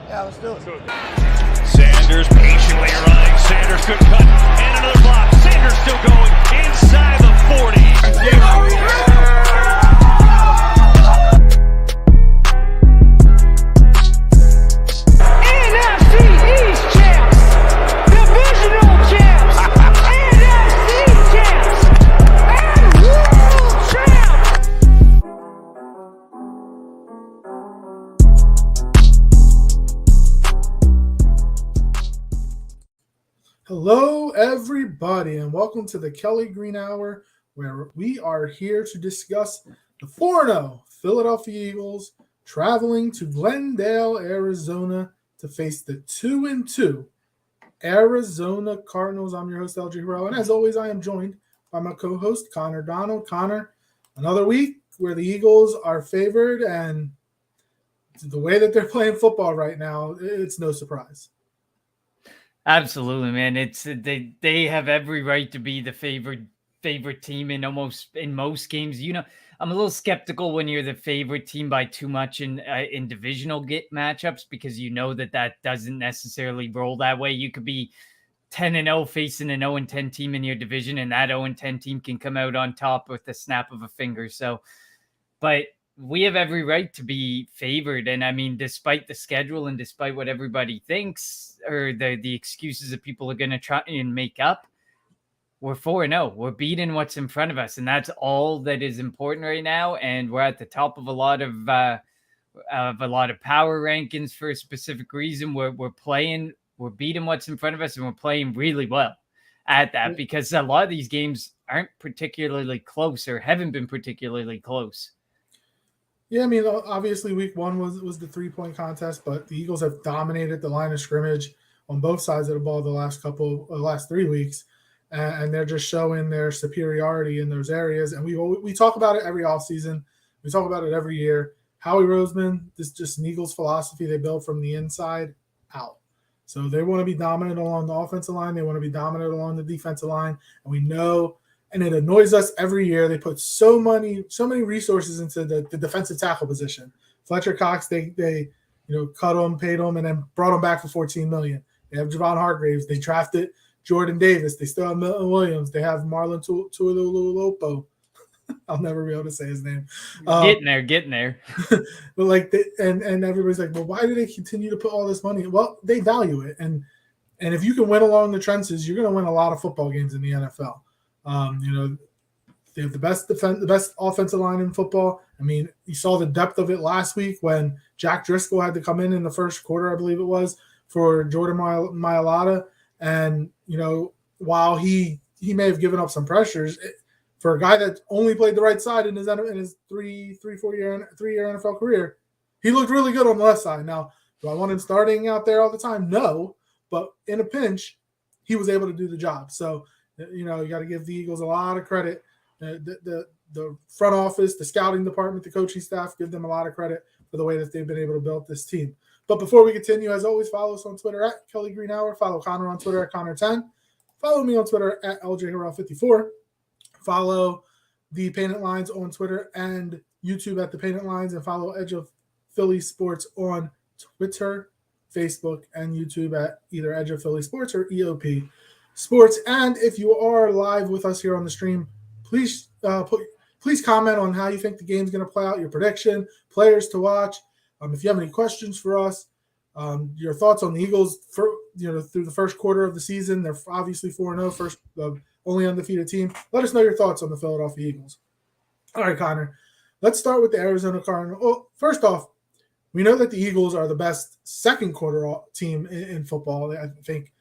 Yeah, let's do it. Sanders patiently running. Sanders good cut. And another block. Sanders still going inside the 40. NFC East champs. Divisional champs. NFC champs. And world champs. Hello, everybody, and welcome to the Kelly Green Hour, where we are here to discuss the 4-0 Philadelphia Eagles traveling to Glendale, Arizona to face the 2-2 Arizona Cardinals. I'm your host, LJ Hero, and as always, I am joined by my co-host, Connor Donald. Connor, another week where the Eagles are favored, and the way that they're playing football right now, it's no surprise. Absolutely, man. It's they have every right to be the favorite team in most games. You know, I'm a little skeptical when you're the favorite team by too much in divisional matchups, because you know that doesn't necessarily roll that way. You could be 10-0 facing an 0-10 team in your division, and that 0-10 team can come out on top with the snap of a finger. So, but we have every right to be favored. And I mean, despite the schedule and despite what everybody thinks or the excuses that people are going to try and make up, we're 4-0. We're beating what's in front of us. And that's all that is important right now. And we're at the top of a lot of power rankings for a specific reason. We're beating what's in front of us, and we're playing really well at that, because a lot of these games aren't particularly close or haven't been particularly close. Yeah, I mean, obviously week one was the 3-point contest, but the Eagles have dominated the line of scrimmage on both sides of the ball the last 3 weeks, and they're just showing their superiority in those areas. And we talk about it every offseason. We talk about it every year. Howie Roseman, this is just an Eagles philosophy they build from the inside out. So they want to be dominant along the offensive line. They want to be dominant along the defensive line. And we know, and it annoys us every year, they put so many resources into the defensive tackle position. Fletcher Cox, they cut him, paid him, and then brought him back for $14 million. They have Javon Hargraves. They drafted Jordan Davis. They still have Milton Williams. They have Marlon Tuilulopo. I'll never be able to say his name. Getting there. But and everybody's like, well, why do they continue to put all this money? Well, they value it, and if you can win along the trenches, you're going to win a lot of football games in the NFL. They have the best offensive line in football. I mean, you saw the depth of it last week when Jack Driscoll had to come in the first quarter, I believe it was, for Jordan Mailata. And, while he may have given up some pressures, for a guy that only played the right side in his 3-4 year NFL career, he looked really good on the left side. Now, do I want him starting out there all the time? No, but in a pinch, he was able to do the job. So, you got to give the Eagles a lot of credit. The front office, the scouting department, the coaching staff, give them a lot of credit for the way that they've been able to build this team. But before we continue, as always, follow us on Twitter at Kelly Green Hour. Follow Connor on Twitter at Connor10. Follow me on Twitter at LJHerrell54. Follow the Painted Lines on Twitter and YouTube at the Painted Lines, and follow Edge of Philly Sports on Twitter, Facebook, and YouTube at either Edge of Philly Sports or EOP Sports. And if you are live with us here on the stream, please comment on how you think the game's going to play out, your prediction, players to watch. If you have any questions for us, your thoughts on the Eagles through the first quarter of the season. They're obviously 4-0, first only undefeated team. Let us know your thoughts on the Philadelphia Eagles. All right, Connor, let's start with the Arizona Cardinals. Oh, first off, we know that the Eagles are the best second quarter team in football. I think,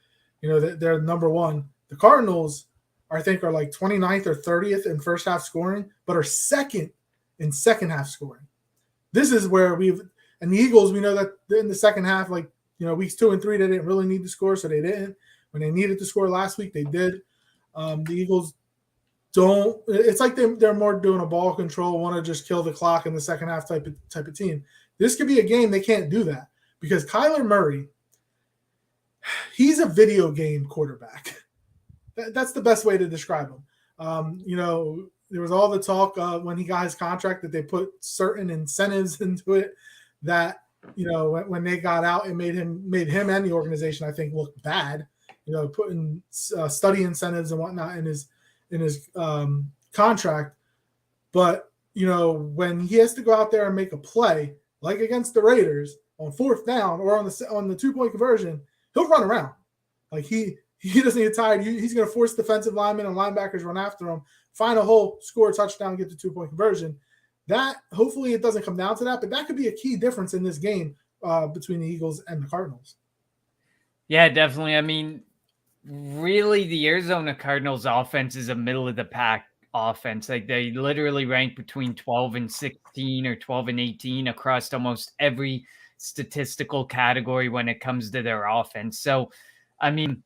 they're number one. The Cardinals, I think, are like 29th or 30th in first half scoring, but are second in second half scoring. This is where and the Eagles, we know that in the second half, weeks 2 and 3, they didn't really need to score, so they didn't. When they needed to score last week, they did. The Eagles don't. It's like they're more doing a ball control, want to just kill the clock in the second half type of team. This could be a game they can't do that, because Kyler Murray, he's a video game quarterback. That's the best way to describe him. There was all the talk when he got his contract that they put certain incentives into it that when they got out, it made him and the organization, I think, look bad. Putting study incentives and whatnot in his contract. But when he has to go out there and make a play, like against the Raiders on 4th down or on the 2-point conversion, he'll run around. Like he doesn't get tired. He's going to force defensive linemen and linebackers run after him, find a hole, score a touchdown, get the 2-point conversion. That hopefully it doesn't come down to that, but that could be a key difference in this game between the Eagles and the Cardinals. Yeah, definitely. I mean, really, the Arizona Cardinals offense is a middle of the pack offense. Like they literally rank between 12 and 16 or 12 and 18 across almost every statistical category when it comes to their offense. So, I mean,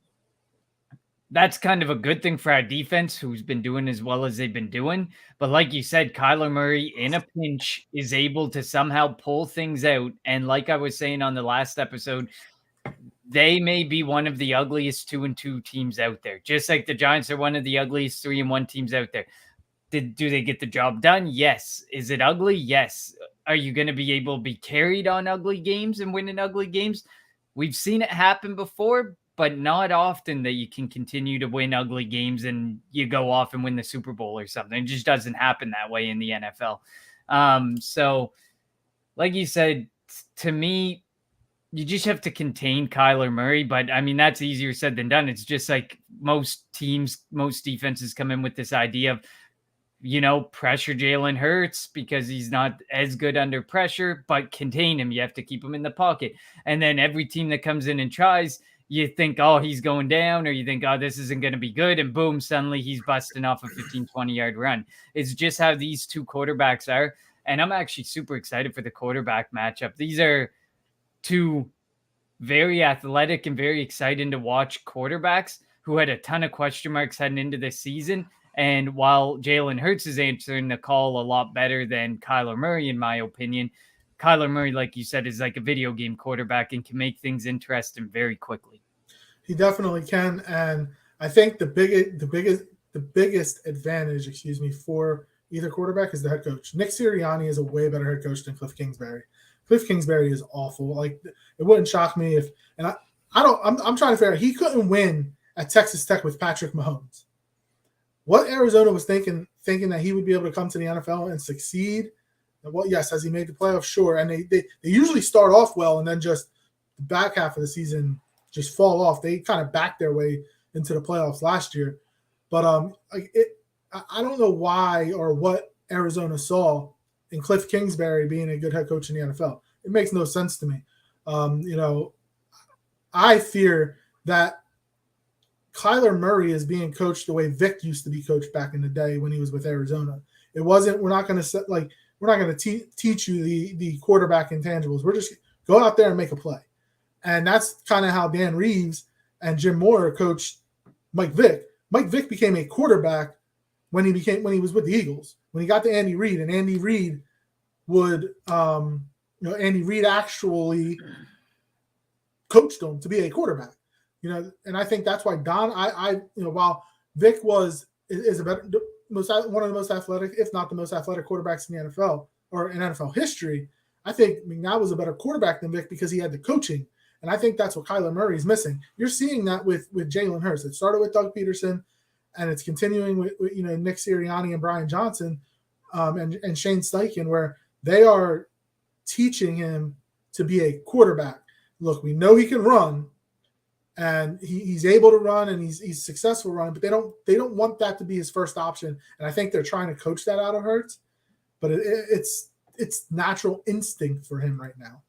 that's kind of a good thing for our defense, who's been doing as well as they've been doing. But like you said, Kyler Murray in a pinch is able to somehow pull things out. And like I was saying on the last episode, they may be one of the ugliest 2-2 teams out there, just like the Giants are one of the ugliest 3-1 teams out there. Do they get the job done? Yes. Is it ugly? Yes. Are you going to be able to be carried on ugly games and win in ugly games? We've seen it happen before, but not often that you can continue to win ugly games and you go off and win the Super Bowl or something. It just doesn't happen that way in the NFL. So like you said, to me, you just have to contain Kyler Murray. But I mean, that's easier said than done. It's just like most teams, most defenses come in with this idea of, pressure Jalen Hurts because he's not as good under pressure, but contain him. You have to keep him in the pocket. And then every team that comes in and tries, you think, oh, he's going down, or you think, oh, this isn't going to be good. And boom, suddenly he's busting off a 15, 20-yard run. It's just how these two quarterbacks are. And I'm actually super excited for the quarterback matchup. These are two very athletic and very exciting to watch quarterbacks who had a ton of question marks heading into this season. And while Jalen Hurts is answering the call a lot better than Kyler Murray, in my opinion, Kyler Murray, like you said, is like a video game quarterback and can make things interesting very quickly. He definitely can. And I think the biggest advantage, for either quarterback is the head coach. Nick Sirianni is a way better head coach than Cliff Kingsbury. Cliff Kingsbury is awful. Like, it wouldn't shock me if, and I'm trying to figure out, he couldn't win at Texas Tech with Patrick Mahomes. What Arizona was thinking that he would be able to come to the NFL and succeed. Well, yes, has he made the playoffs? Sure. And they usually start off well and then just the back half of the season just fall off. They kind of backed their way into the playoffs last year. But I don't know why or what Arizona saw in Cliff Kingsbury being a good head coach in the NFL. It makes no sense to me. I fear that Kyler Murray is being coached the way Vic used to be coached back in the day when he was with Arizona. It wasn't, we're not going to teach you the quarterback intangibles. We're just go out there and make a play. And that's kind of how Dan Reeves and Jim Moore coached Mike Vick. Mike Vick became a quarterback when he was with the Eagles. When he got to Andy Reid, and Andy Reid would Andy Reid actually coached him to be a quarterback. And I think that's why while Vic is a better one of the most athletic, if not the most athletic quarterbacks in the NFL or in NFL history, I think McNabb was a better quarterback than Vic because he had the coaching. And I think that's what Kyler Murray is missing. You're seeing that with Jalen Hurts. It started with Doug Peterson, and it's continuing with Nick Sirianni and Brian Johnson and Shane Steichen, where they are teaching him to be a quarterback. Look, we know he can run, and he's able to run, and he's successful running, but they don't want that to be his first option. And I think they're trying to coach that out of Hurts, but it's natural instinct for him right now.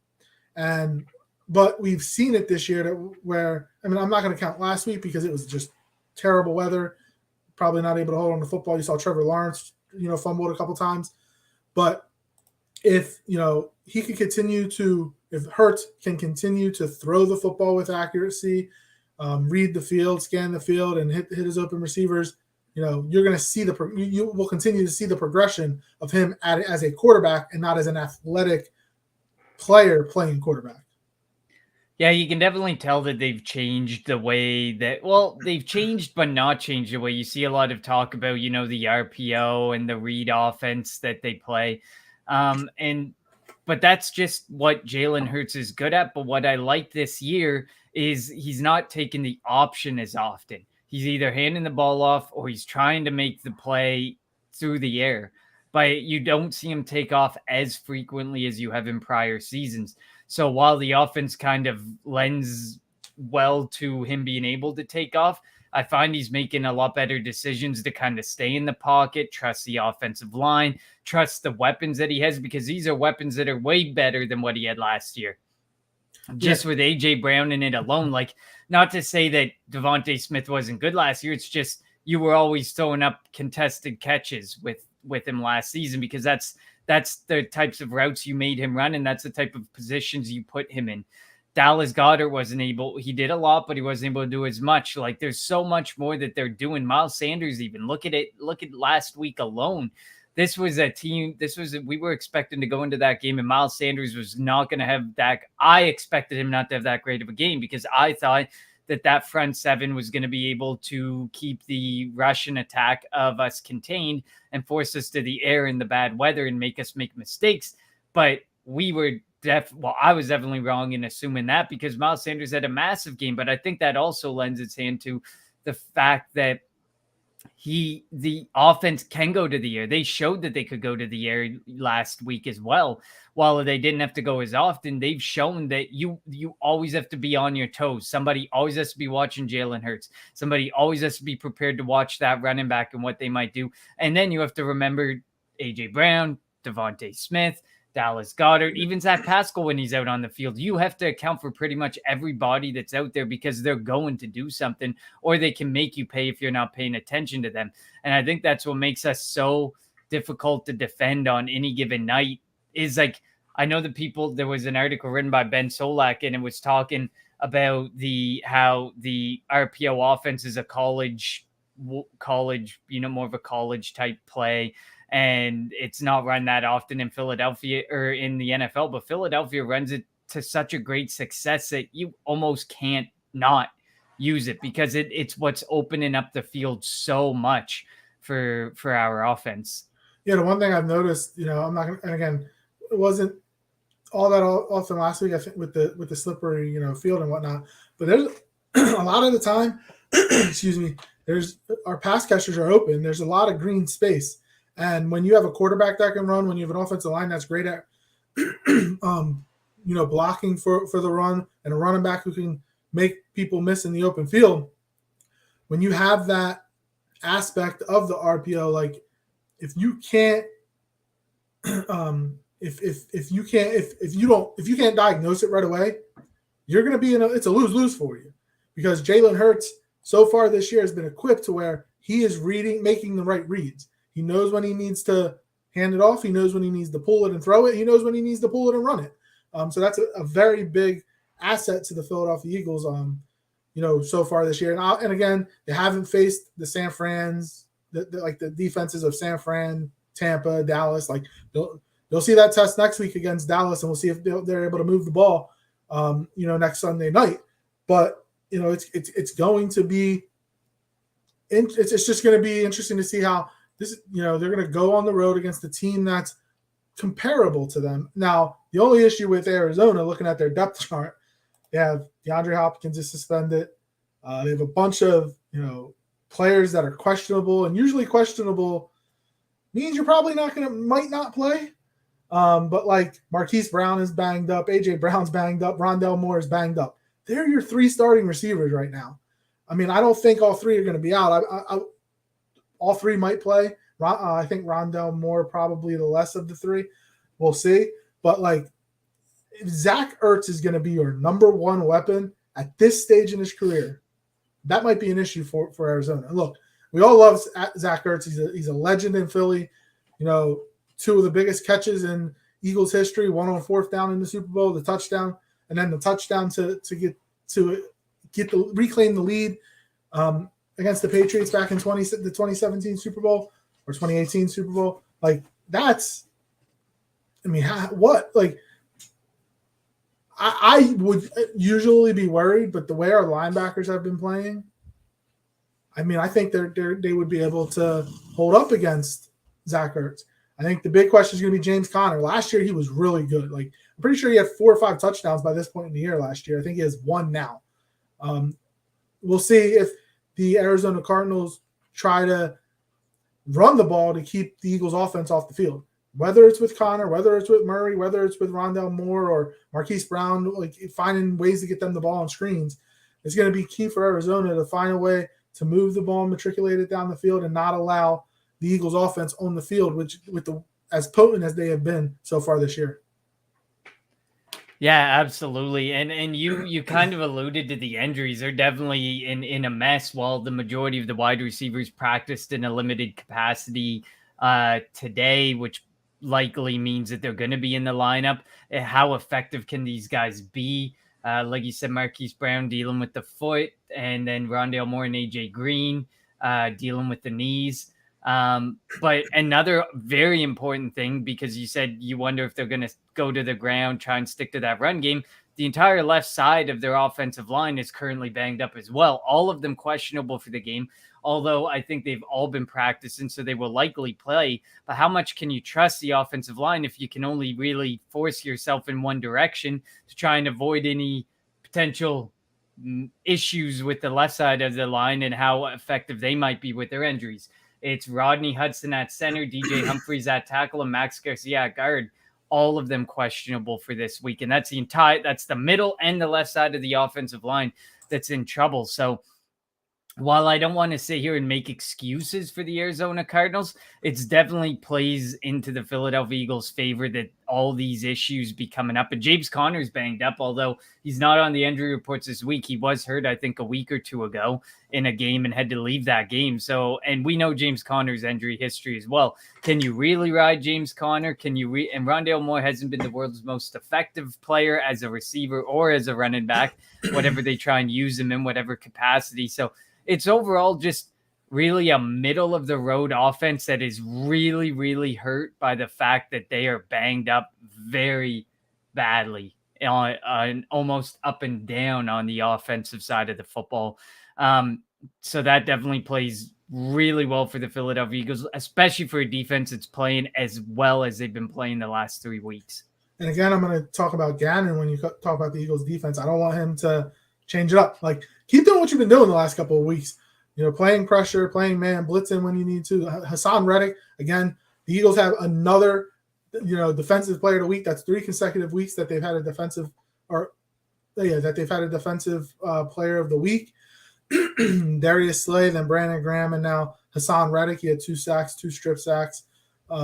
But we've seen it this year where I'm not going to count last week because it was just terrible weather, probably not able to hold on to football. You saw Trevor Lawrence, fumbled a couple times, but if he can continue to. If Hurts can continue to throw the football with accuracy, read the field, scan the field, and hit his open receivers, you're going to see you will continue to see the progression of him as a quarterback and not as an athletic player playing quarterback. Yeah, you can definitely tell that they've changed the way they've changed but not changed the way. You see a lot of talk about, the RPO and the read offense that they play. And But that's just what Jalen Hurts is good at. But what I like this year is he's not taking the option as often. He's either handing the ball off or he's trying to make the play through the air. But you don't see him take off as frequently as you have in prior seasons. So while the offense kind of lends well to him being able to take off, I find he's making a lot better decisions to kind of stay in the pocket, trust the offensive line, trust the weapons that he has, because these are weapons that are way better than what he had last year. Just with A.J. Brown in it alone, like, not to say that Devontae Smith wasn't good last year. It's just you were always throwing up contested catches with him last season, because that's the types of routes you made him run, and that's the type of positions you put him in. Dallas Goedert wasn't able. He did a lot, but he wasn't able to do as much. Like, there's so much more that they're doing. Miles Sanders, even look at it. Look at last week alone. This was a team. We were expecting to go into that game, and Miles Sanders was not going to have that. I expected him not to have that great of a game, because I thought that front seven was going to be able to keep the Russian attack of us contained and force us to the air in the bad weather and make us make mistakes. But we were I was definitely wrong in assuming that, because Miles Sanders had a massive game. But I think that also lends its hand to the fact that the offense can go to the air. They showed that they could go to the air last week as well. While they didn't have to go as often, they've shown that you always have to be on your toes. Somebody always has to be watching Jalen Hurts. Somebody always has to be prepared to watch that running back and what they might do. And then you have to remember A.J. Brown, Devontae Smith, Dallas Goedert, even Zach Pascal when he's out on the field. You have to account for pretty much everybody that's out there, because they're going to do something, or they can make you pay if you're not paying attention to them. And I think that's what makes us so difficult to defend on any given night. Is like, I know there was an article written by Ben Solak, and it was talking about how the RPO offense is a college, more of a college type play. And it's not run that often in Philadelphia or in the NFL, but Philadelphia runs it to such a great success that you almost can't not use it, because it's what's opening up the field so much for our offense. Yeah, the one thing I've noticed, I'm not gonna, and again, it wasn't all that often last week, I think, with the slippery, field and whatnot. But there's a lot of the time, excuse me, there's our pass catchers are open. There's a lot of green space. And when you have a quarterback that can run, when you have an offensive line that's great at, blocking for the run, and a running back who can make people miss in the open field, when you have that aspect of the RPO, like, if you can't, if you can't diagnose it right away, you're going to be it's a lose-lose for you, because Jalen Hurts so far this year has been equipped to where he is making the right reads. He knows when he needs to hand it off. He knows when he needs to pull it and throw it. He knows when he needs to pull it and run it. So that's a very big asset to the Philadelphia Eagles, so far this year. And again, they haven't faced the San Frans, the defenses of San Fran, Tampa, Dallas. Like, they'll see that test next week against Dallas, and we'll see if they're able to move the ball, next Sunday night. But, it's going to be – it's just going to be interesting to see how – they're going to go on the road against a team that's comparable to them. Now, the only issue with Arizona, looking at their depth chart, they have DeAndre Hopkins is suspended. They have a bunch of, players that are questionable, and usually questionable means you're probably might not play. But like Marquise Brown is banged up, A.J. Brown's banged up, Rondell Moore is banged up. They're your three starting receivers right now. I mean, I don't think all three are going to be out. All three might play. I think Rondell Moore probably the less of the three. We'll see. But, like, if Zach Ertz is going to be your number one weapon at this stage in his career, that might be an issue for Arizona. Look, we all love Zach Ertz. He's a legend in Philly. Two of the biggest catches in Eagles history, one on fourth down in the Super Bowl, the touchdown, and then the touchdown to reclaim the lead against the Patriots back in the 2017 Super Bowl or 2018 Super Bowl. Like, that's, what? Like, I would usually be worried, but the way our linebackers have been playing, I think they would be able to hold up against Zach Ertz. I think the big question is going to be James Conner. Last year, he was really good. Like, I'm pretty sure he had 4 or 5 touchdowns by this point in the year last year. I think he has 1 now. We'll see if the Arizona Cardinals try to run the ball to keep the Eagles offense off the field. Whether it's with Connor, whether it's with Murray, whether it's with Rondale Moore or Marquise Brown, like finding ways to get them the ball on screens, it's going to be key for Arizona to find a way to move the ball, matriculate it down the field, and not allow the Eagles offense on the field, which with the as potent as they have been so far this year. Yeah, absolutely. And you kind of alluded to the injuries. They're definitely in a mess while the majority of the wide receivers practiced in a limited capacity today, which likely means that they're going to be in the lineup. How effective can these guys be? Like you said, Marquise Brown dealing with the foot, and then Rondale Moore and AJ Green dealing with the knees. But another very important thing, because you said you wonder if they're going to go to the ground, try and stick to that run game. The entire left side of their offensive line is currently banged up as well. All of them questionable for the game, although I think they've all been practicing, so they will likely play. But how much can you trust the offensive line if you can only really force yourself in one direction to try and avoid any potential issues with the left side of the line and how effective they might be with their injuries? It's Rodney Hudson at center, DJ Humphries at tackle, and Max Garcia at guard. All of them questionable for this week. And that's the middle and the left side of the offensive line that's in trouble. So while I don't want to sit here and make excuses for the Arizona Cardinals, it's definitely plays into the Philadelphia Eagles' favor that all these issues be coming up. And James Conner's banged up, although he's not on the injury reports this week. He was hurt, I think, a week or two ago in a game and had to leave that game. So, and we know James Conner's injury history as well. Can you really ride James Conner? And Rondale Moore hasn't been the world's most effective player as a receiver or as a running back, whatever they try and use him in whatever capacity. So it's overall just really a middle of the road offense that is really, really hurt by the fact that they are banged up very badly on almost up and down on the offensive side of the football. So that definitely plays really well for the Philadelphia Eagles, especially for a defense that's playing as well as they've been playing the last 3 weeks. And again, I'm going to talk about Gannon when you talk about the Eagles defense. I don't want him to change it up. Like, keep doing what you've been doing the last couple of weeks. You know, playing pressure, playing man, blitzing when you need to. Hassan Reddick, again, the Eagles have another, defensive player of the week. That's 3 consecutive weeks that they've had a defensive player of the week. Darius Slay, then Brandon Graham, and now Hassan Reddick. He had 2 sacks, 2 strip sacks, he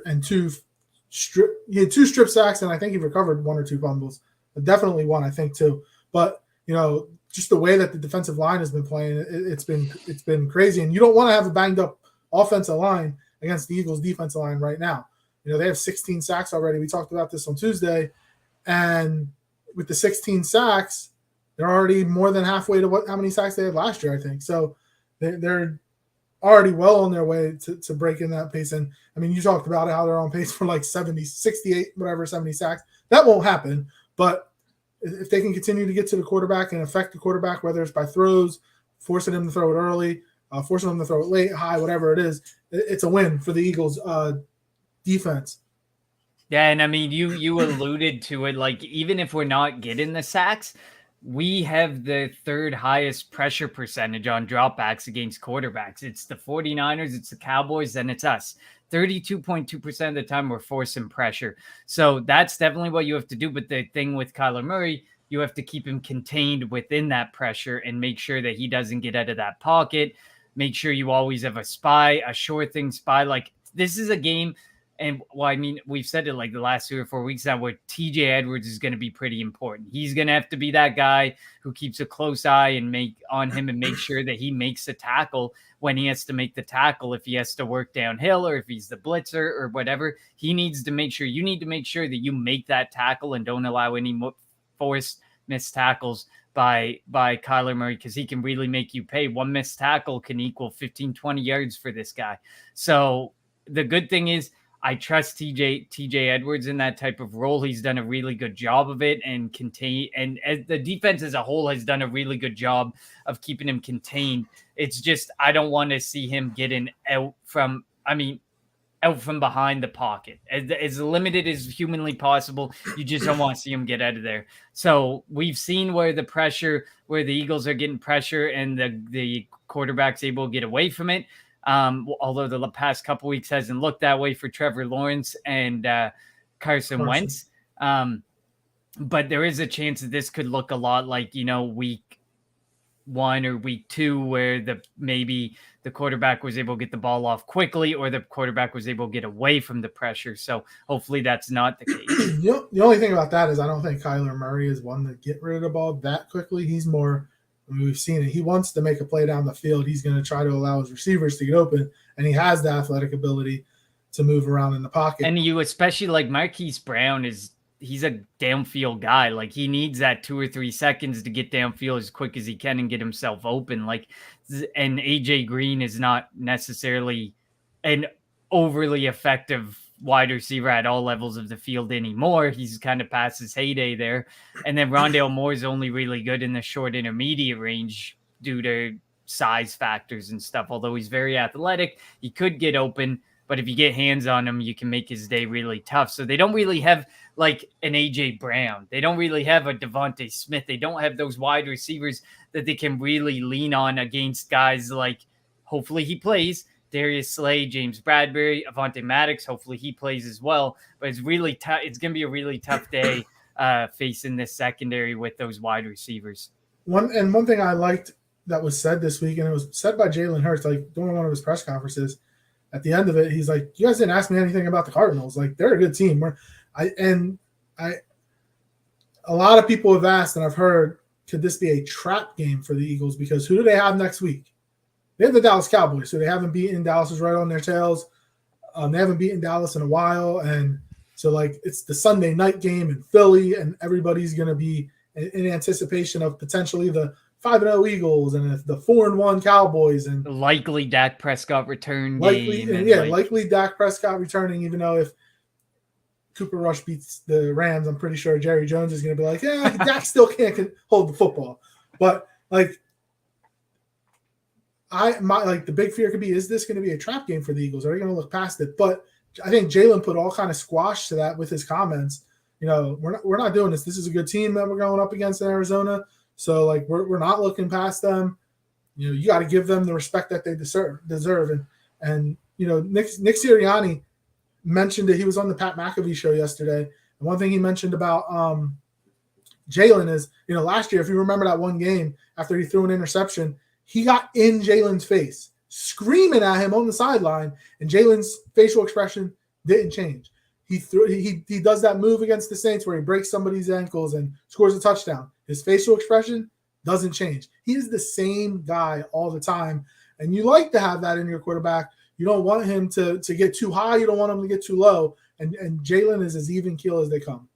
had 2 strip sacks, and I think he recovered 1 or 2 fumbles. Definitely 1, I think, too. But just the way that the defensive line has been playing, it's been crazy. And you don't want to have a banged up offensive line against the Eagles defensive line right now. They have 16 sacks already. We talked about this on Tuesday, and with the 16 sacks, they're already more than halfway to how many sacks they had last year, I think. So they're already well on their way to breaking that pace. And I mean, you talked about how they're on pace for like 70 sacks. That won't happen, but if they can continue to get to the quarterback and affect the quarterback, whether it's by throws, forcing him to throw it early, forcing him to throw it late, high, whatever it is, it's a win for the Eagles defense. Yeah, and I mean, you alluded to it. Like, even if we're not getting the sacks, we have the 3rd highest pressure percentage on dropbacks against quarterbacks. It's the 49ers, it's the Cowboys, then it's us. 32.2% of the time we're forcing pressure. So that's definitely what you have to do. But the thing with Kyler Murray, you have to keep him contained within that pressure and make sure that he doesn't get out of that pocket. Make sure you always have a sure thing spy. Like, this is a game. And well, I mean, we've said it like the last 3 or 4 weeks now where TJ Edwards is going to be pretty important. He's going to have to be that guy who keeps a close eye and make sure that he makes a tackle when he has to make the tackle. If he has to work downhill or if he's the blitzer or whatever, you need to make sure that you make that tackle and don't allow any forced missed tackles by Kyler Murray, because he can really make you pay. 1 missed tackle can equal 15, 20 yards for this guy. So the good thing is, I trust TJ Edwards in that type of role. He's done a really good job of it and as the defense as a whole has done a really good job of keeping him contained. It's just, I don't want to see him getting out from, I mean, out from behind the pocket, as limited as humanly possible. You just don't want to see him get out of there. So we've seen where the Eagles are getting pressure and the quarterback's able to get away from it. Although the past couple weeks hasn't looked that way for Trevor Lawrence and Carson Wentz. But there is a chance that this could look a lot like, week 1 or week 2, where maybe the quarterback was able to get the ball off quickly, or the quarterback was able to get away from the pressure. So hopefully that's not the case. The only thing about that is I don't think Kyler Murray is one to get rid of the ball that quickly. He's more, we've seen it. He wants to make a play down the field. He's going to try to allow his receivers to get open, and he has the athletic ability to move around in the pocket. And you, especially like Marquise Brown, he's a downfield guy. Like, he needs that 2 or 3 seconds to get downfield as quick as he can and get himself open. And AJ Green is not necessarily an overly effective wide receiver at all levels of the field anymore. He's kind of past his heyday there. And then Rondale Moore is only really good in the short intermediate range due to size factors and stuff. Although he's very athletic, he could get open. But if you get hands on him, you can make his day really tough. So they don't really have like an AJ Brown. They don't really have a Devontae Smith. They don't have those wide receivers that they can really lean on against guys like, hopefully he plays, Darius Slay, James Bradbury, Avonte Maddox. Hopefully he plays as well. But it's really tough. It's going to be a really tough day facing this secondary with those wide receivers. One thing I liked that was said this week, and it was said by Jalen Hurts, like during one of his press conferences. At the end of it, he's like, "You guys didn't ask me anything about the Cardinals. Like, they're a good team." A lot of people have asked, and I've heard, could this be a trap game for the Eagles? Because who do they have next week? They have the Dallas Cowboys, so they haven't beaten. Dallas is right on their tails. They haven't beaten Dallas in a while, and so like it's the Sunday night game in Philly, and everybody's going to be in anticipation of potentially the 5-0 Eagles and the 4-1 Cowboys, and likely Dak Prescott return likely, game. Likely Dak Prescott returning. Even though if Cooper Rush beats the Rams, I'm pretty sure Jerry Jones is going to be like, "Yeah, Dak still can't hold the football." But like, the big fear could be: is this going to be a trap game for the Eagles? Are they going to look past it? But I think Jalen put all kind of squash to that with his comments. We're not doing this. This is a good team that we're going up against in Arizona. So, like, we're not looking past them. You got to give them the respect that they deserve. And Nick Sirianni mentioned that he was on the Pat McAfee show yesterday. And one thing he mentioned about Jalen is, last year, if you remember that one game after he threw an interception, he got in Jalen's face, screaming at him on the sideline, and Jalen's facial expression didn't change. He does that move against the Saints where he breaks somebody's ankles and scores a touchdown. His facial expression doesn't change. He is the same guy all the time. And you like to have that in your quarterback. You don't want him to get too high. You don't want him to get too low. And Jalen is as even keel as they come.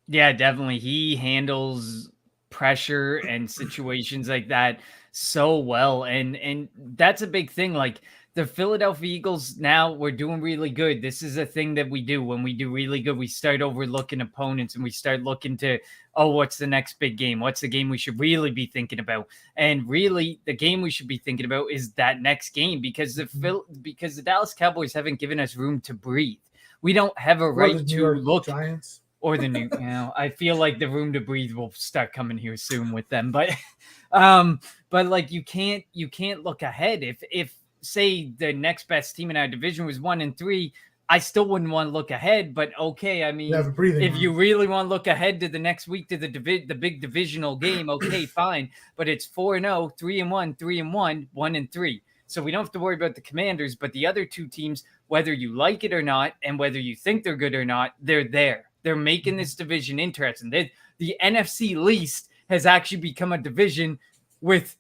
Yeah, definitely. He handles pressure and situations like that so well. And that's a big thing. Like, the Philadelphia Eagles, now we're doing really good. This is a thing that we do. When we do really good, we start overlooking opponents and we start looking to, what's the next big game? What's the game we should really be thinking about? And really, the game we should be thinking about is that next game, because the Dallas Cowboys haven't given us room to breathe. We don't have a right to look. Giants. Or the new, I feel like the room to breathe will start coming here soon with them. But like, you can't look ahead. If say the next best team in our division was 1-3, I still wouldn't want to look ahead. But okay, I mean, if you really want to look ahead to the next week to the big divisional game, okay, fine. But it's 4-0, 3-1, 3-1, 1-3. So we don't have to worry about the Commanders, but the other two teams, whether you like it or not, and whether you think they're good or not, they're there. They're making this division interesting. The NFC least has actually become a division with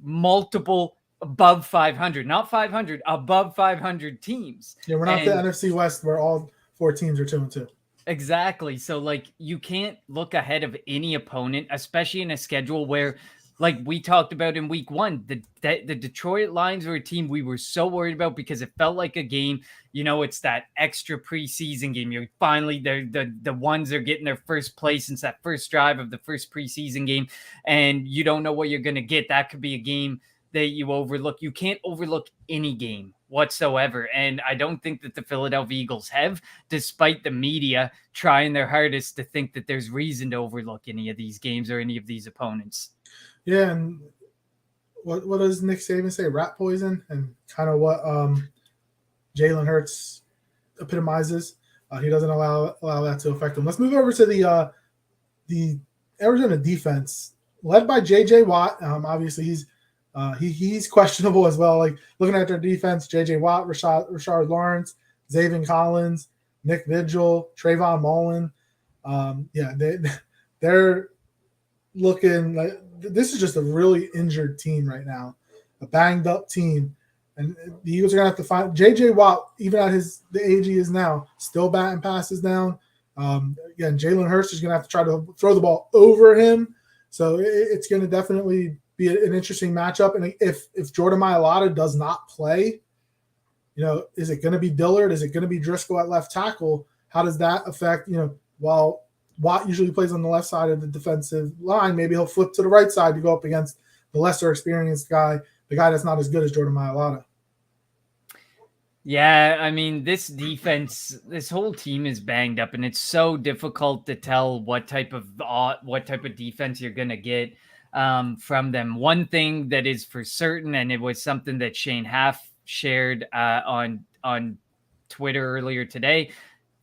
multiple above 500, not 500, above 500 teams. Yeah, we're not the NFC West where all 4 teams are 2-2. Exactly. So, like, you can't look ahead of any opponent, especially in a schedule where, like we talked about in week 1, the Detroit Lions were a team we were so worried about because it felt like a game. It's that extra preseason game. You're finally the ones are getting their first place since that first drive of the first preseason game, and you don't know what you're going to get. That could be a game that you overlook. You can't overlook any game whatsoever. And I don't think that the Philadelphia Eagles have, despite the media trying their hardest to think that there's reason to overlook any of these games or any of these opponents. Yeah, and what does Nick Saban say? Rat poison, and kind of what Jalen Hurts epitomizes. He doesn't allow that to affect him. Let's move over to the Arizona defense, led by J.J. Watt. Obviously, he's questionable as well. Like, looking at their defense, J.J. Watt, Rashard Lawrence, Zaven Collins, Nick Vigil, Trayvon Mullen. They're looking like this is just a really injured team right now, a banged up team. And the Eagles are going to have to find J.J. Watt, even at the age he is now, still batting passes down. Again, Jalen Hurts is going to have to try to throw the ball over him. So it's going to definitely be an interesting matchup. And if Jordan Mailata does not play, is it going to be Dillard? Is it going to be Driscoll at left tackle? How does that affect, while Watt usually plays on the left side of the defensive line, maybe he'll flip to the right side to go up against the lesser experienced guy, the guy that's not as good as Jordan Mailata. Yeah, I mean, this defense, this whole team is banged up, and it's so difficult to tell what type of defense you're going to get from them. One thing that is for certain, and it was something that Shane Haff shared on Twitter earlier today,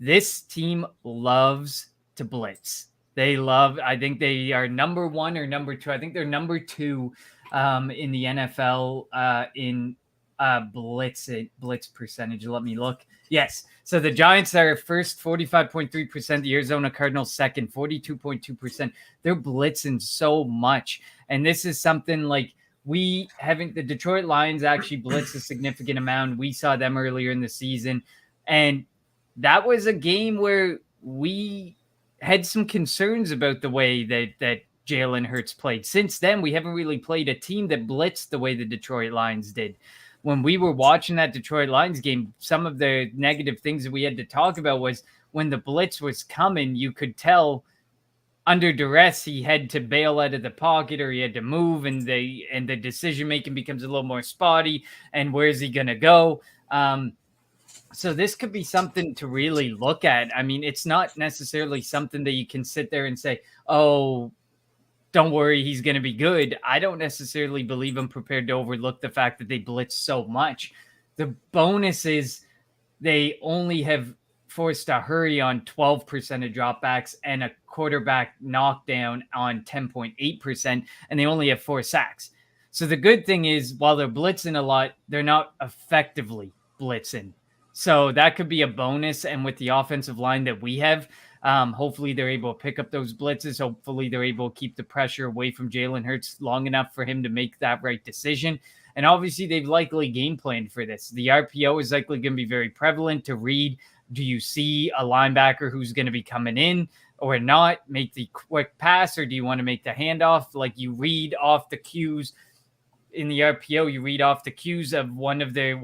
this team loves to blitz. I think they are number one or number two. I think they're number two in the NFL in blitz percentage. Let me look. Yes. So the Giants are first, 45.3%. The Arizona Cardinals second, 42.2%. They're blitzing so much. And this is something like the Detroit Lions actually blitz a significant amount. We saw them earlier in the season. And that was a game where we had some concerns about the way that Jalen Hurts played. Since then, we haven't really played a team that blitzed the way the Detroit Lions did. When we were watching that Detroit Lions game, some of the negative things that we had to talk about was when the blitz was coming, you could tell under duress he had to bail out of the pocket or he had to move, and the decision making becomes a little more spotty. And where's he gonna go? So this could be something to really look at. I mean, it's not necessarily something that you can sit there and say, oh, don't worry, he's going to be good. I don't necessarily believe I'm prepared to overlook the fact that they blitz so much. The bonus is they only have forced a hurry on 12% of dropbacks and a quarterback knockdown on 10.8%, and they only have 4 sacks. So the good thing is, while they're blitzing a lot, they're not effectively blitzing. So that could be a bonus. And with the offensive line that we have, hopefully they're able to pick up those blitzes. Hopefully they're able to keep the pressure away from Jalen Hurts long enough for him to make that right decision. And obviously they've likely game planned for this. The RPO is likely going to be very prevalent to read. Do you see a linebacker who's going to be coming in or not? Make the quick pass, or do you want to make the handoff? Like, you read off the cues in the RPO, you read off the cues of one of the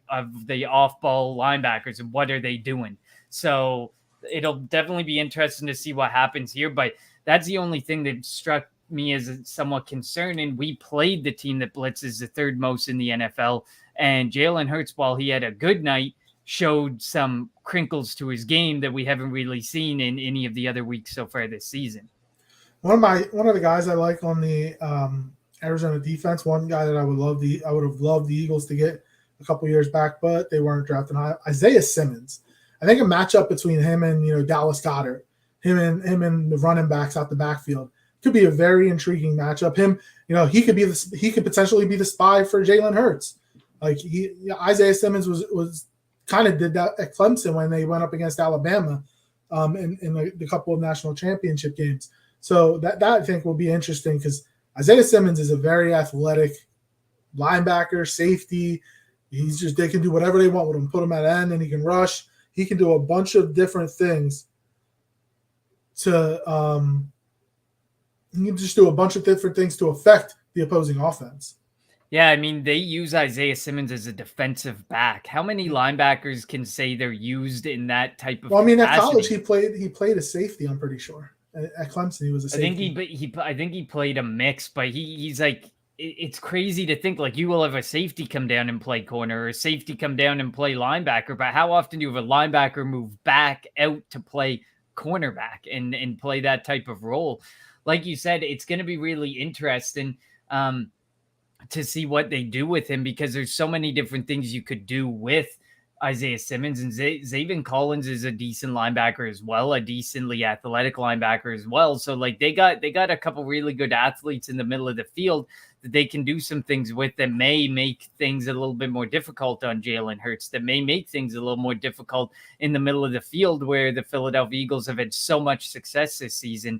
off-ball linebackers and what are they doing. So it'll definitely be interesting to see what happens here. But that's the only thing that struck me as somewhat concerning. We played the team that blitzes the third most in the NFL, and Jalen Hurts, while he had a good night, showed some crinkles to his game that we haven't really seen in any of the other weeks so far this season. One of the guys I like on the Arizona defense, one guy that I would have loved the Eagles to get a couple years back, but they weren't drafting high, Isaiah Simmons. I think a matchup between him and Dallas Goedert, him and the running backs out the backfield, could be a very intriguing matchup. He could potentially be the spy for Jalen Hurts. Like, Isaiah Simmons was kind of did that at Clemson when they went up against Alabama in the couple of national championship games. So that I think will be interesting, because Isaiah Simmons is a very athletic linebacker, safety. They can do whatever they want with him. Put him at end and he can rush. He can do a bunch of different things to affect the opposing offense. Yeah, I mean, they use Isaiah Simmons as a defensive back. How many linebackers can say they're used in that type of capacity? At college he played a safety, I'm pretty sure. At Clemson he was a safety. I think he played a mix, but he's like it's crazy to think like you will have a safety come down and play corner or a safety come down and play linebacker, but how often do you have a linebacker move back out to play cornerback and play that type of role? Like you said, it's going to be really interesting to see what they do with him, because there's so many different things you could do with Isaiah Simmons, and Zaven Collins is a decent linebacker as well, a decently athletic linebacker as well. So like they got a couple really good athletes in the middle of the field that they can do some things with that may make things a little bit more difficult on Jalen Hurts, that may make things a little more difficult in the middle of the field, where the Philadelphia Eagles have had so much success this season.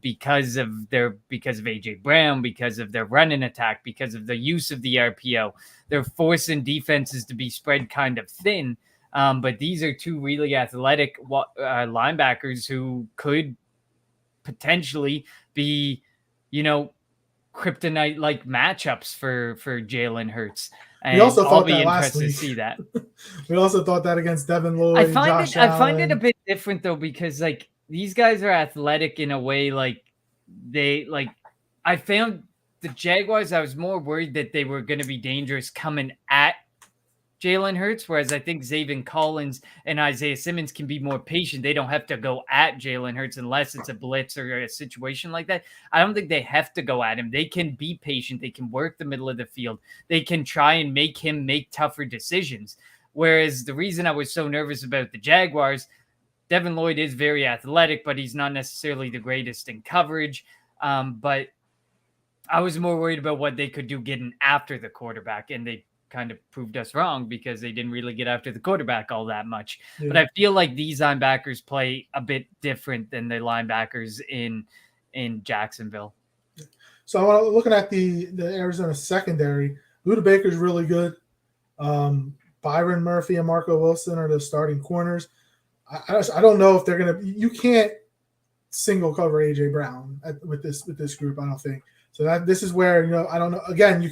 Because of AJ Brown, because of their running attack, because of the use of the RPO, they're forcing defenses to be spread kind of thin. But these are two really athletic linebackers who could potentially be, kryptonite like matchups for Jalen Hurts. And we also I'll thought be that last interested to week. see that. We also thought that against Devin Lloyd. I find it a Allen. bit different though, because like these guys are athletic in a way, I found the Jaguars, I was more worried that they were going to be dangerous coming at Jalen Hurts, whereas I think Zaven Collins and Isaiah Simmons can be more patient. They don't have to go at Jalen Hurts unless it's a blitz or a situation like that. I don't think they have to go at him. They can be patient. They can work the middle of the field. They can try and make him make tougher decisions. Whereas the reason I was so nervous about the Jaguars, Devin Lloyd is very athletic, but he's not necessarily the greatest in coverage. But I was more worried about what they could do getting after the quarterback, and they kind of proved us wrong because they didn't really get after the quarterback all that much. Yeah. But I feel like these linebackers play a bit different than the linebackers in Jacksonville. So I want to looking at the Arizona secondary. Buda Baker's really good. Byron Murphy and Marco Wilson are the starting corners. I don't know if they're gonna. You can't single cover AJ Brown with this group. I don't think so. This is where I don't know. Again, you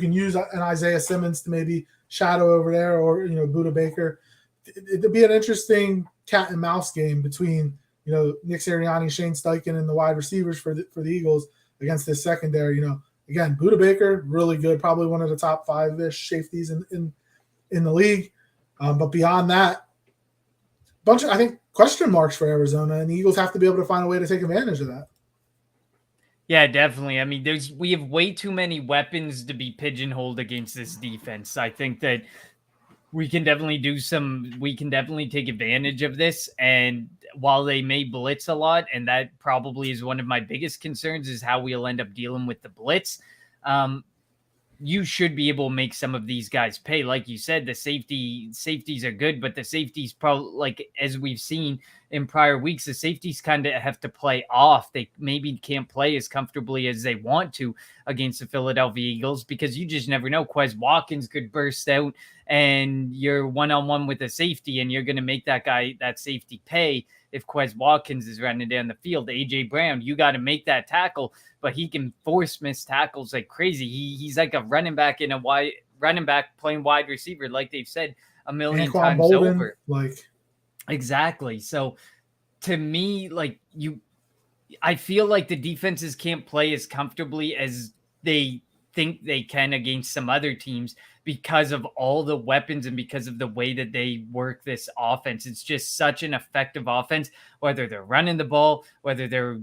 can use an Isaiah Simmons to maybe shadow over there, or Buda Baker. It'd be an interesting cat and mouse game between Nick Sirianni, Shane Steichen, and the wide receivers for the Eagles against this secondary. Again, Buda Baker really good, probably one of the top 5-ish safeties in the league. But beyond that, bunch of, I think, question marks for Arizona, and the Eagles have to be able to find a way to take advantage of that. Yeah, definitely. I mean, we have way too many weapons to be pigeonholed against this defense. I think that we can definitely take advantage of this. And while they may blitz a lot, and that probably is one of my biggest concerns, is how we'll end up dealing with the blitz. You should be able to make some of these guys pay. Like you said, the safeties are good, but the safeties probably, like as we've seen in prior weeks, the safeties kind of have to play off. They maybe can't play as comfortably as they want to against the Philadelphia Eagles, because you just never know. Quez Watkins could burst out and you're one-on-one with a safety, and you're going to make that safety pay. If Quez Watkins is running down the field, AJ Brown, you got to make that tackle, but he can force missed tackles like crazy. He's like a running back playing wide receiver, like they've said a million times over. Exactly. So to me, I feel like the defenses can't play as comfortably as they think they can against some other teams because of all the weapons and because of the way that they work this offense. It's just such an effective offense, whether they're running the ball, whether they're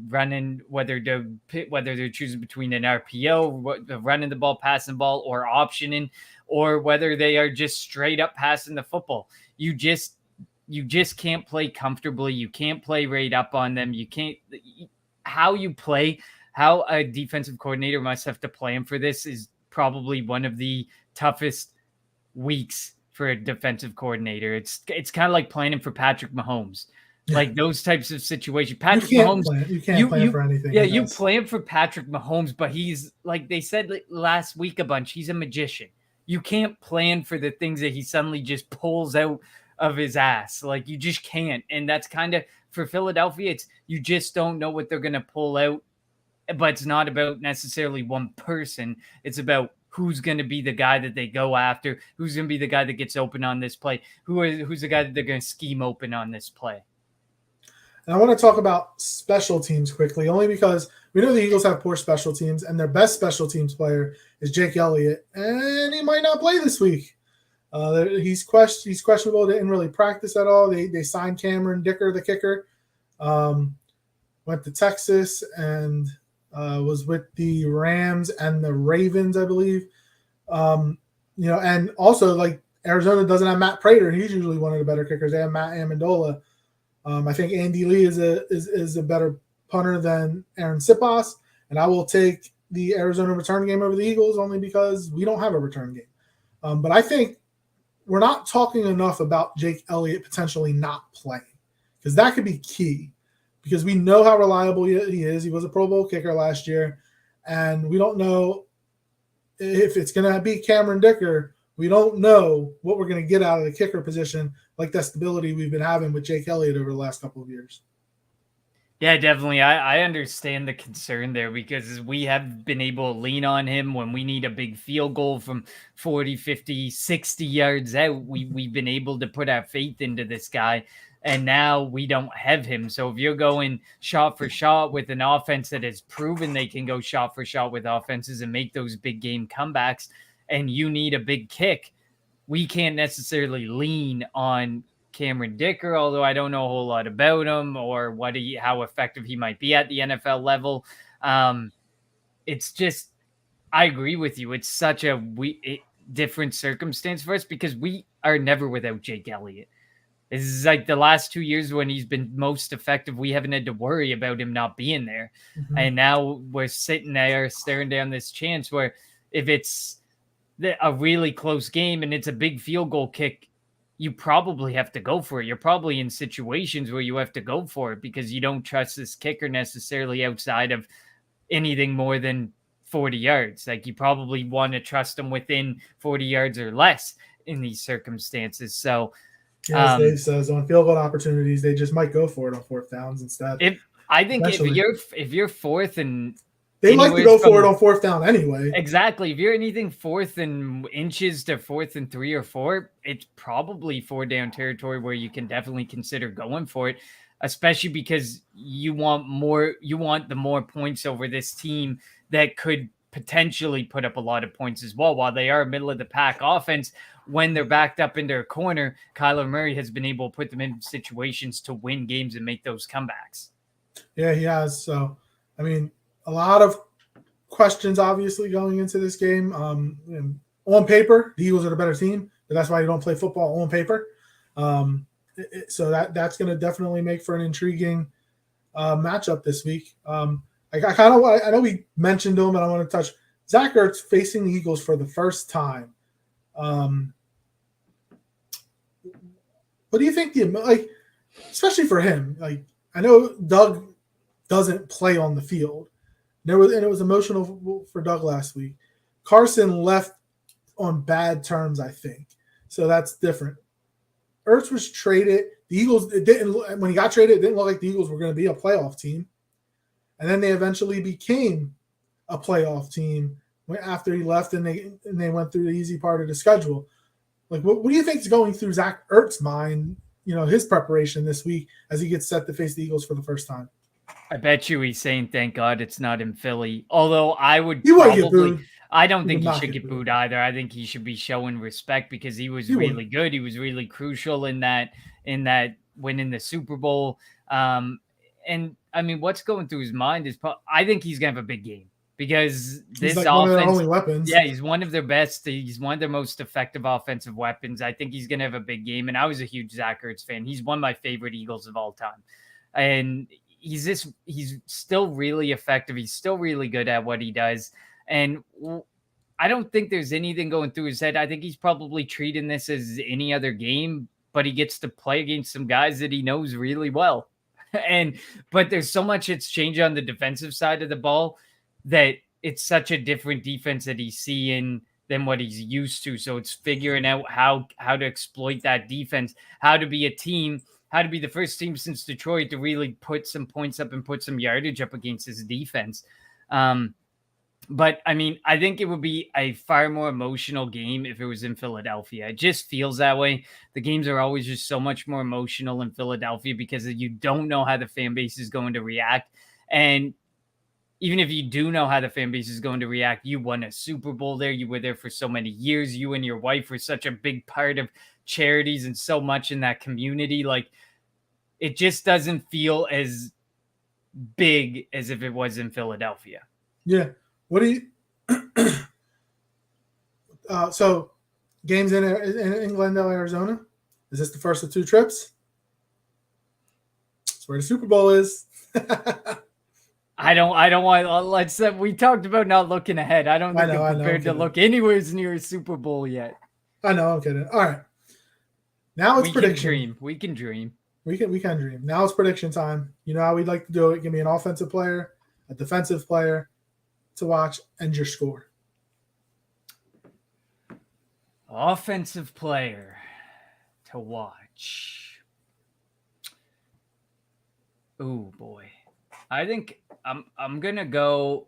choosing between an RPO, running the ball, passing the ball, or optioning, or whether they are just straight up passing the football. You just can't play comfortably. You can't play right up on them. You can't. How a defensive coordinator must have to plan for this is probably one of the toughest weeks for a defensive coordinator. It's kind of like planning for Patrick Mahomes. Yeah. Like those types of situations. Patrick Mahomes, you can't plan for anything. Yeah, you plan for Patrick Mahomes, but he's, like they said last week a bunch, he's a magician. You can't plan for the things that he suddenly just pulls out of his ass. Like you just can't. And that's kind of, for Philadelphia, it's you just don't know what they're going to pull out. But it's not about necessarily one person. It's about who's going to be the guy that they go after, who's going to be the guy that gets open on this play, who's the guy that they're going to scheme open on this play. And I want to talk about special teams quickly, only because we know the Eagles have poor special teams, and their best special teams player is Jake Elliott, and he might not play this week. He's questionable. Didn't really practice at all. They signed Cameron Dicker, the kicker. Went to Texas and was with the Rams and the Ravens, I believe. And also like Arizona doesn't have Matt Prater. He's usually one of the better kickers. They have Matt Amendola. I think Andy Lee is a better punter than Aaron Sipas, and I will take the Arizona return game over the Eagles only because we don't have a return game. But I think we're not talking enough about Jake Elliott potentially not playing, because that could be key, because we know how reliable he is. He was a Pro Bowl kicker last year, and we don't know if it's going to be Cameron Dicker. We don't know what we're going to get out of the kicker position, like that stability we've been having with Jake Elliott over the last couple of years. Yeah, definitely. I understand the concern there, because we have been able to lean on him when we need a big field goal from 40, 50, 60 yards out. We've been able to put our faith into this guy, and now we don't have him. So if you're going shot for shot with an offense that has proven they can go shot for shot with offenses and make those big game comebacks, and you need a big kick, we can't necessarily lean on Cameron Dicker, although I don't know a whole lot about him or how effective he might be at the NFL level. It's just, I agree with you. It's such a different circumstance for us, because we are never without Jake Elliott. This is like the last 2 years when he's been most effective. We haven't had to worry about him not being there. Mm-hmm. And now we're sitting there staring down this chance where if it's a really close game and it's a big field goal kick, you probably have to go for it. You're probably in situations where you have to go for it because you don't trust this kicker necessarily outside of anything more than 40 yards. Like, you probably want to trust him within 40 yards or less in these circumstances. So, as Dave says, on field goal opportunities, they just might go for it on fourth downs instead. If you're fourth and they like to go for it on fourth down anyway. Exactly. If you're anything fourth and inches to 4th and 3 or 4, it's probably 4 down territory where you can definitely consider going for it, especially because you want the more points over this team that could potentially put up a lot of points as well. While they are a middle of the pack offense, when they're backed up in their corner, Kyler Murray has been able to put them in situations to win games and make those comebacks. Yeah, he has. So, I mean, a lot of questions obviously going into this game. On paper, the Eagles are the better team, but that's why you don't play football on paper. So that's going to definitely make for an intriguing matchup this week. I know we mentioned him, and I want to touch Zach Ertz facing the Eagles for the first time. What do you think? Especially for him, I know Doug doesn't play on the field. It was emotional for Doug last week. Carson left on bad terms, I think. So that's different. Ertz was traded. The Eagles, when he got traded, it didn't look like the Eagles were going to be a playoff team. And then they eventually became a playoff team after he left, and they went through the easy part of the schedule. What do you think is going through Zach Ertz's mind, his preparation this week as he gets set to face the Eagles for the first time? I bet you he's saying, thank God it's not in Philly. Although I don't think he should get booed either. I think he should be showing respect because he was really good. He was really crucial in that winning the Super Bowl. And I mean, what's going through his mind is I think he's going to have a big game because this offense, one of their only weapons. Yeah, he's one of their best. He's one of their most effective offensive weapons. I think he's going to have a big game. And I was a huge Zach Ertz fan. He's one of my favorite Eagles of all time. And he's still really effective. He's still really good at what he does. And I don't think there's anything going through his head. I think he's probably treating this as any other game, but he gets to play against some guys that he knows really well. But there's so much that's changed on the defensive side of the ball that it's such a different defense that he's seeing than what he's used to. So it's figuring out how to exploit that defense, how to be a team, how to be the first team since Detroit to really put some points up and put some yardage up against his defense. But I mean, I think it would be a far more emotional game if it was in Philadelphia. It just feels that way. The games are always just so much more emotional in Philadelphia because you don't know how the fan base is going to react. And even if you do know how the fan base is going to react, you won a Super Bowl there. You were there for so many years. You and your wife were such a big part of charities and so much in that community. Like, it just doesn't feel as big as if it was in Philadelphia. Yeah. What do you? So, games in Glendale, Arizona. Is this the first of 2 trips? That's where the Super Bowl is. I don't want. We talked about not looking ahead. I don't think I'm prepared to look anywhere near a Super Bowl yet. I know. I'm kidding. All right. Now it's prediction. We can dream. We can dream. Now it's prediction time. You know how we'd like to do it. Give me an offensive player, a defensive player to watch, and your score. Offensive player to watch. Oh boy. I think I'm gonna go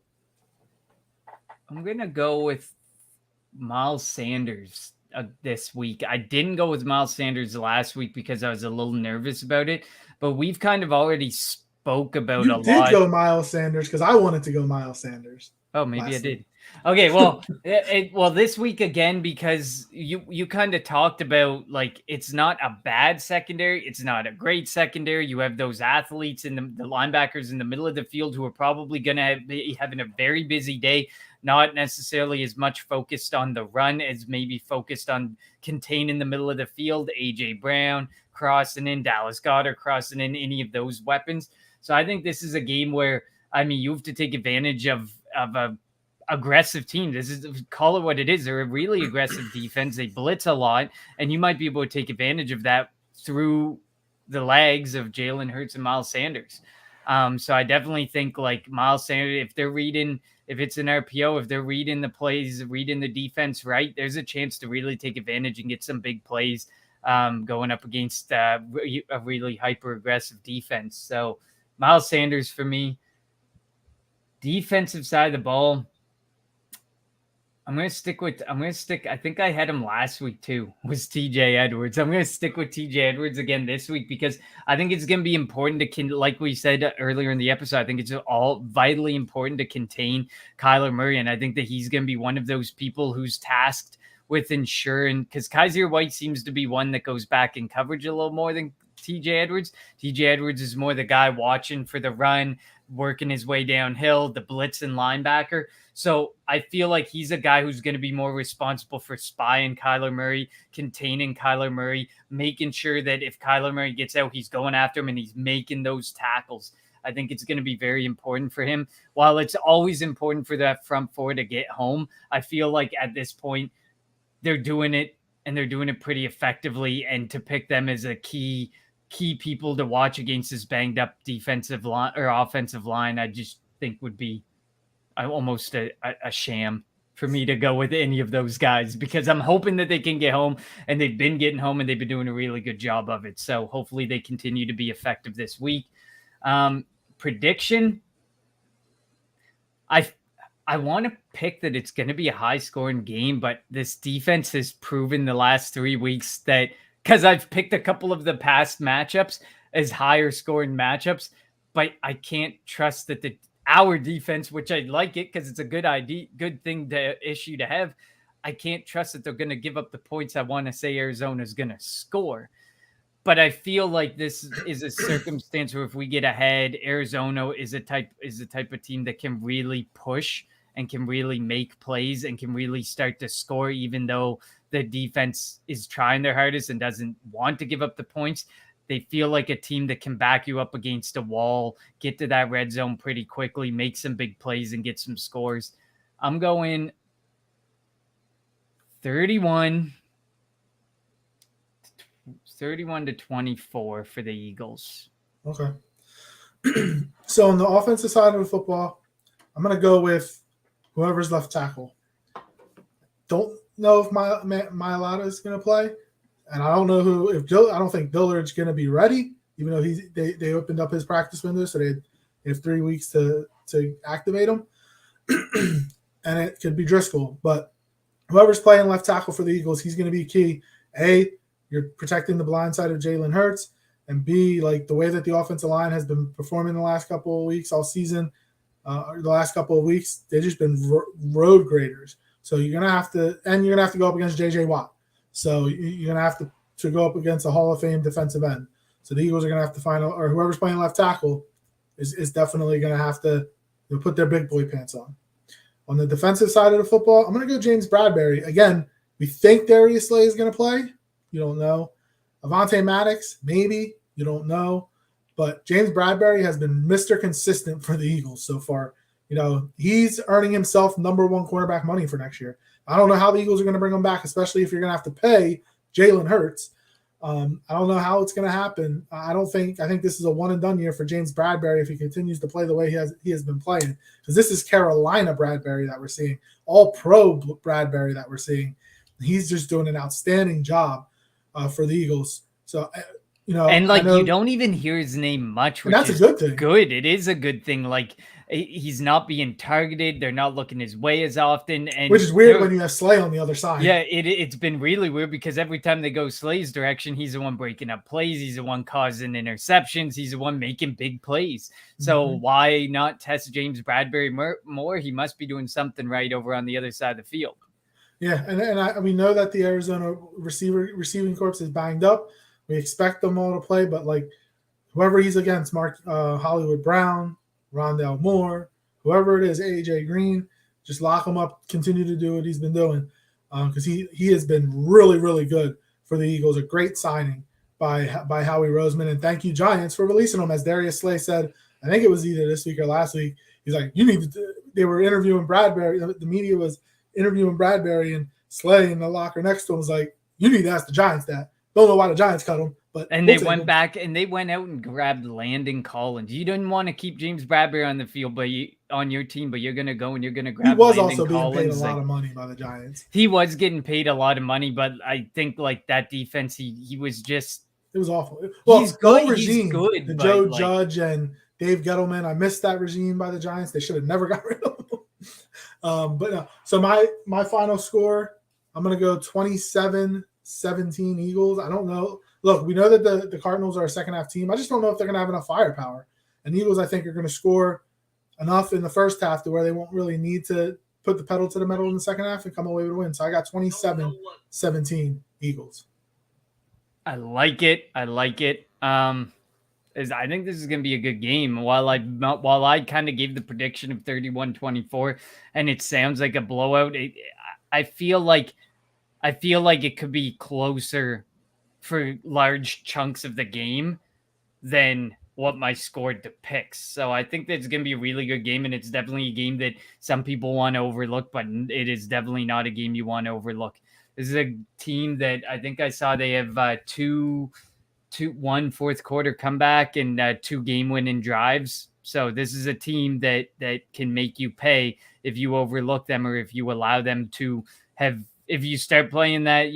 with Miles Sanders this week. I didn't go with Miles Sanders last week because I was a little nervous about it, but we've kind of already spoke about a lot. You did go Miles Sanders because I wanted to go Miles Sanders. Oh, maybe I did. Okay, well, well, this week again, because you kind of talked about, like, it's not a bad secondary. It's not a great secondary. You have those athletes and the linebackers in the middle of the field who are probably going to be having a very busy day, not necessarily as much focused on the run as maybe focused on containing the middle of the field. A.J. Brown crossing in, Dallas Goedert crossing in, any of those weapons. So I think this is a game where, I mean, you have to take advantage of a aggressive team. This is, call it what it is. They're a really aggressive defense. They blitz a lot, and you might be able to take advantage of that through the legs of Jalen Hurts and Miles Sanders. So I definitely think, like, Miles Sanders, if it's an RPO, if they're reading the plays, reading the defense right, there's a chance to really take advantage and get some big plays going up against a really hyper aggressive defense. So Miles Sanders for me. Defensive side of the ball, I think I had him last week too, was TJ Edwards. I'm going to stick with TJ Edwards again this week because I think it's going to be important to, like we said earlier in the episode, I think it's all vitally important to contain Kyler Murray. And I think that he's going to be one of those people who's tasked with ensuring, because Kaiser White seems to be one that goes back in coverage a little more than TJ Edwards. TJ Edwards is more the guy watching for the run, working his way downhill, the blitz and linebacker. So I feel like he's a guy who's going to be more responsible for spying Kyler Murray, containing Kyler Murray, making sure that if Kyler Murray gets out, he's going after him and he's making those tackles. I think it's going to be very important for him. While it's always important for that front four to get home, I feel like at this point they're doing it, and they're doing it pretty effectively. And to pick them as a key people to watch against this banged up defensive line or offensive line, I just think would be almost a sham for me to go with any of those guys, because I'm hoping that they can get home, and they've been getting home and they've been doing a really good job of it. So hopefully they continue to be effective this week. Prediction. I want to pick that it's going to be a high scoring game, but this defense has proven the last 3 weeks that, because I've picked a couple of the past matchups as higher scoring matchups, but I can't trust that our defense, which I like it because it's a good thing to issue to have. I can't trust that they're going to give up the points I want to say Arizona's going to score. But I feel like this is a circumstance where if we get ahead, Arizona is the type of team that can really push and can really make plays and can really start to score, even though the defense is trying their hardest and doesn't want to give up the points. They feel like a team that can back you up against a wall, get to that red zone pretty quickly, make some big plays, and get some scores. I'm going 31 to 24 for the Eagles. Okay. So on the offensive side of the football, I'm going to go with whoever's left tackle. Don't know if Mailata is going to play, and I don't know I don't think Dillard's going to be ready, even though they opened up his practice window, so they have 3 weeks to activate him. and it could be Driscoll. But whoever's playing left tackle for the Eagles, he's going to be key. A, you're protecting the blind side of Jalen Hurts, and B, like the way that the offensive line has been performing the last couple of weeks, all season, the last couple of weeks, they've just been road graders. So you're gonna have to go up against J.J. Watt. So you're gonna have to go up against a Hall of Fame defensive end. So the Eagles are gonna have to find, or whoever's playing left tackle is definitely gonna have to put their big boy pants on. On the defensive side of the football, I'm gonna go James Bradberry again. We think Darius Slay is gonna play. You don't know. Avonte Maddox, maybe. You don't know. But James Bradberry has been Mr. Consistent for the Eagles so far. You know, he's earning himself number one cornerback money for next year. I don't know how the Eagles are going to bring him back, especially if you're going to have to pay Jalen Hurts. I don't know how it's going to happen. I think this is a one and done year for James Bradberry if he continues to play the way he has been playing. Because this is Carolina Bradberry that we're seeing, all pro Bradberry that we're seeing. He's just doing an outstanding job for the Eagles. So, you know, and you don't even hear his name much, which that's is a good thing. Good. It is a good thing. Like, he's not being targeted. They're not looking his way as often. And which is weird when you have Slay on the other side. Yeah, it's been really weird because every time they go Slay's direction, he's the one breaking up plays. He's the one causing interceptions. He's the one making big plays. So why not test James Bradberry more? He must be doing something right over on the other side of the field. Yeah, and we know that the Arizona receiving corps is banged up. We expect them all to play, but like whoever he's against, Hollywood Brown, Rondale Moore, whoever it is, AJ Green, just lock him up, continue to do what he's been doing because he has been really, really good for the Eagles. A great signing by Howie Roseman, and thank you, Giants, for releasing him. As Darius Slay said, I think it was either this week or last week, he's like, they were interviewing Bradberry, the media was interviewing Bradberry, and Slay in the locker next to him was like, you need to ask the Giants that. Don't know why the Giants cut him, but they went back and they went out and grabbed Landon Collins. You didn't want to keep James Bradberry on the field, but on your team, but you're going to go and you're going to grab. He was Landon also Collins. being paid a lot of money by the Giants. He was getting paid a lot of money, but I think like that defense, he was just. It was awful. Well, he's good. Regime, he's good. The Joe Judge and Dave Gettleman. I missed that regime by the Giants. They should have never got rid of him. But no. So my final score, I'm going to go 27-17 Eagles. I don't know. Look, we know that the Cardinals are a second-half team. I just don't know if they're going to have enough firepower. And the Eagles, I think, are going to score enough in the first half to where they won't really need to put the pedal to the metal in the second half and come away with a win. So I got 27-17 Eagles. I like it. I think this is going to be a good game. While I kind of gave the prediction of 31-24, and it sounds like a blowout, I feel like it could be closer for large chunks of the game than what my score depicts. So I think that's going to be a really good game, and it's definitely a game that some people want to overlook, but it is definitely not a game you want to overlook. This is a team that I think I saw they have one fourth quarter comeback and 2 game-winning drives. So this is a team that can make you pay if you overlook them or if you allow them to have. If you start playing that,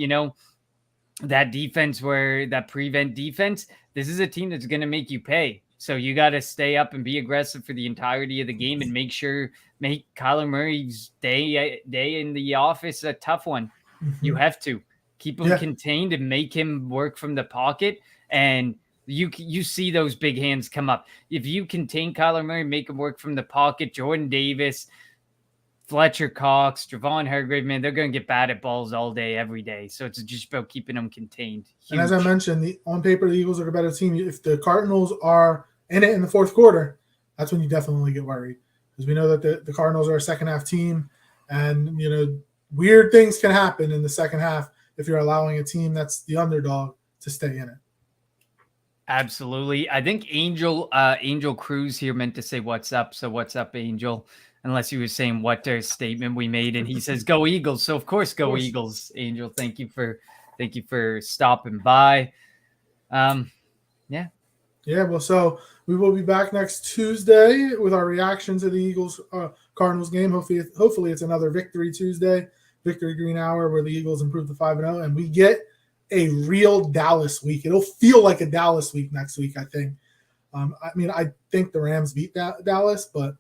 that defense where that prevent defense, this is a team that's going to make you pay. So you got to stay up and be aggressive for the entirety of the game and make Kyler Murray's day in the office a tough one. Mm-hmm. You have to keep him contained and make him work from the pocket. And you see those big hands come up. If you contain Kyler Murray, make him work from the pocket, Jordan Davis, Fletcher Cox, Javon Hargrave, man, they're going to get bad at balls all day, every day. So it's just about keeping them contained. Huge. And as I mentioned, on paper, the Eagles are a better team. If the Cardinals are in it in the fourth quarter, that's when you definitely get worried. Because we know that the Cardinals are a second-half team. And, weird things can happen in the second half if you're allowing a team that's the underdog to stay in it. Absolutely. I think Angel Cruz here meant to say what's up. So what's up, Angel? Unless he was saying what their statement we made, and he says go Eagles. So of course go Eagles, Angel. Thank you for stopping by. Yeah. Well, so we will be back next Tuesday with our reaction to the Eagles Cardinals game. Hopefully it's another Victory Tuesday, Victory Green Hour, where the Eagles improve to 5-0, and we get a real Dallas week. It'll feel like a Dallas week next week, I think. I think the Rams beat Dallas, but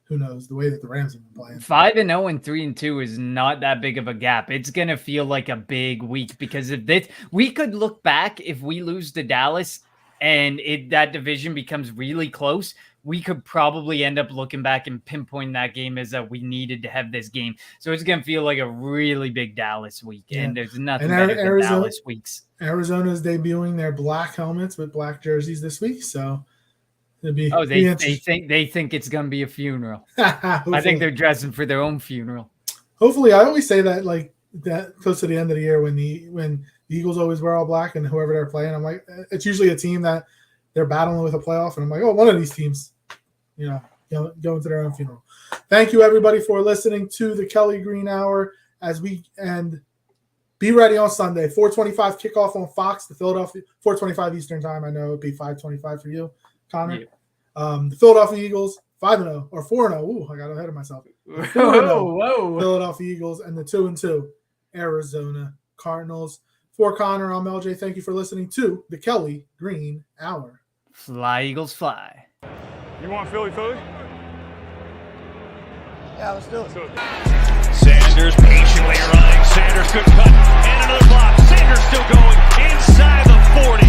who knows, the way that the Rams have been playing. 5-0 and 3-2 is not that big of a gap. It's gonna feel like a big week because if this, we could look back if we lose to Dallas and that division becomes really close. We could probably end up looking back and pinpointing that game as that we needed to have this game. So it's going to feel like a really big Dallas week. Yeah. And there's nothing better than Dallas weeks. Arizona's debuting their black helmets with black jerseys this week. So it'll be they think it's going to be a funeral. I think they're dressing for their own funeral. Hopefully. I always say that like that close to the end of the year when the Eagles always wear all black and whoever they're playing, I'm like, it's usually a team that they're battling with a playoff. And I'm like, oh, one of these teams, go into their own funeral. Thank you, everybody, for listening to the Kelly Green Hour as we end. Be ready on Sunday, 4:25 kickoff on Fox, the Philadelphia, 4:25 Eastern time. I know it'd be 5:25 for you, Connor. Yeah. The Philadelphia Eagles, 5-0 or 4-0. Ooh, I got ahead of myself. 4-0 Philadelphia Eagles and the 2-2 Arizona Cardinals. For Connor, I'm LJ. Thank you for listening to the Kelly Green Hour. Fly, Eagles, fly. You want Philly? Yeah, let's do it. Sanders patiently running. Sanders good cut and another block. Sanders still going inside the 40.